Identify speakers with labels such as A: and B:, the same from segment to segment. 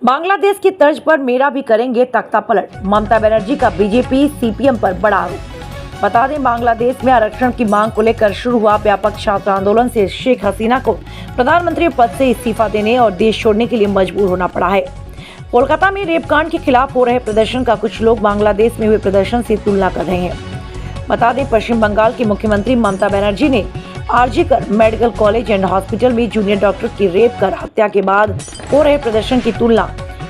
A: बांग्लादेश की तर्ज पर मेरा भी करेंगे तख्ता पलट। ममता बनर्जी का बीजेपी सीपीएम पर बड़ा आरोप। बता दें, बांग्लादेश में आरक्षण की मांग को लेकर शुरू हुआ व्यापक छात्र आंदोलन से शेख हसीना को प्रधानमंत्री पद से इस्तीफा देने और देश छोड़ने के लिए मजबूर होना पड़ा है। कोलकाता में रेप कांड के खिलाफ हो रहे प्रदर्शन का कुछ लोग बांग्लादेश में हुए प्रदर्शन से तुलना कर रहे हैं। बता दें, पश्चिम बंगाल की मुख्यमंत्री ममता बनर्जी ने RG Kar medical college and hospital में जूनियर डॉक्टर की रेप कर हत्या के बाद हो रहे प्रदर्शन की तुलना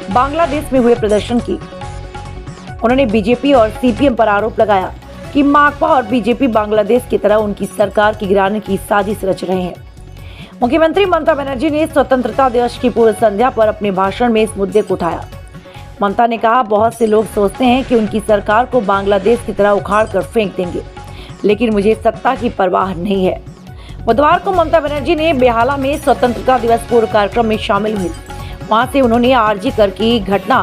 A: बांग्लादेश में हुए प्रदर्शन की। उन्होंने बीजेपी और सीपीएम पर आरोप लगाया कि माकपा और बीजेपी बांग्लादेश की तरह उनकी सरकार की गिराने की साजिश रच रहे हैं। मुख्यमंत्री ममता बनर्जी ने स्वतंत्रता दिवस की पूर्व संध्या पर अपने भाषण में इस मुद्दे को उठाया। ममता ने कहा, बहुत से लोग सोचते हैं कि उनकी सरकार को बांग्लादेश की तरह उखाड़ कर फेंक देंगे, लेकिन मुझे सत्ता की परवाह नहीं है। बुधवार को ममता बनर्जी ने बेहाला में स्वतंत्रता दिवस पूर्व कार्यक्रम में शामिल हुई। वहां से उन्होंने आरजीकर की घटना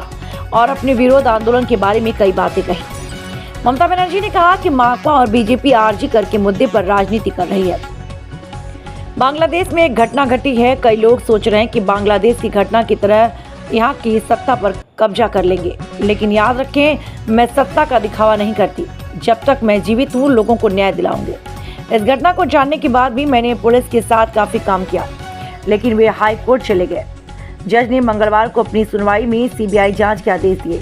A: और अपने विरोध आंदोलन के बारे में कई बातें कही। ममता बनर्जी ने कहा कि माकपा और बीजेपी आरजीकर के मुद्दे पर राजनीति कर रही है। बांग्लादेश में एक घटना घटी है। कई लोग सोच रहे हैं कि बांग्लादेश की घटना की तरह यहाँ की सत्ता पर कब्जा कर लेंगे, लेकिन याद रखें, मैं सत्ता का दिखावा नहीं करती। जब तक मैं जीवित हूँ, लोगों को न्याय दिलाऊंगी। इस घटना को जानने के बाद भी मैंने पुलिस के साथ काफी काम किया, लेकिन वे हाई कोर्ट चले गए। जज ने मंगलवार को अपनी सुनवाई में सीबीआई जांच के आदेश दिए।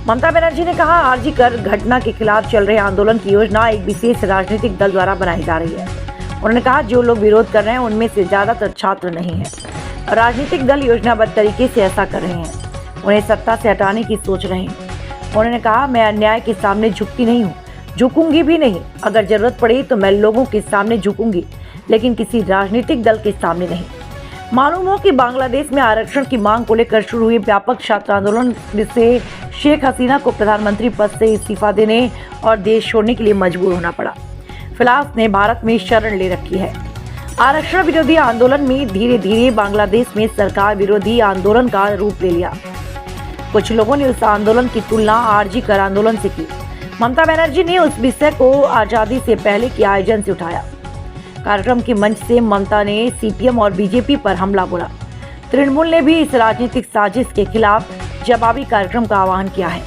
A: ममता बनर्जी ने कहा, आरजीकर घटना के खिलाफ चल रहे आंदोलन की योजना एक विशेष राजनीतिक दल द्वारा बनाई जा रही है। उन्होंने कहा, जो लोग विरोध कर रहे हैं उनमें से ज्यादातर छात्र नहीं है। राजनीतिक दल योजनाबद्ध तरीके से ऐसा कर रहे हैं, उन्हें सत्ता से हटाने की सोच रहे हैं। उन्होंने कहा, मैं अन्याय के सामने झुकती नहीं हूँ, झुकूंगी भी नहीं। अगर जरूरत पड़ी तो मैं लोगों के सामने झुकूंगी, लेकिन किसी राजनीतिक दल के सामने नहीं। मालूम हो कि बांग्लादेश में आरक्षण की मांग को लेकर शुरू हुई व्यापक छात्र आंदोलन से शेख हसीना को प्रधानमंत्री पद से इस्तीफा देने और देश छोड़ने के लिए मजबूर होना पड़ा। फिलहाल उसने भारत में शरण ले रखी है। आरक्षण विरोधी आंदोलन में धीरे धीरे बांग्लादेश में सरकार विरोधी आंदोलन का रूप ले लिया। कुछ लोगों ने उस आंदोलन की तुलना आरजीकर आंदोलन से की। ममता बनर्जी ने उस विषय को आजादी से पहले के आयोजन से उठाया। कार्यक्रम के मंच से ममता ने सीपीएम और बीजेपी पर हमला बोला। तृणमूल ने भी इस राजनीतिक साजिश के खिलाफ जवाबी कार्यक्रम का आह्वान किया है।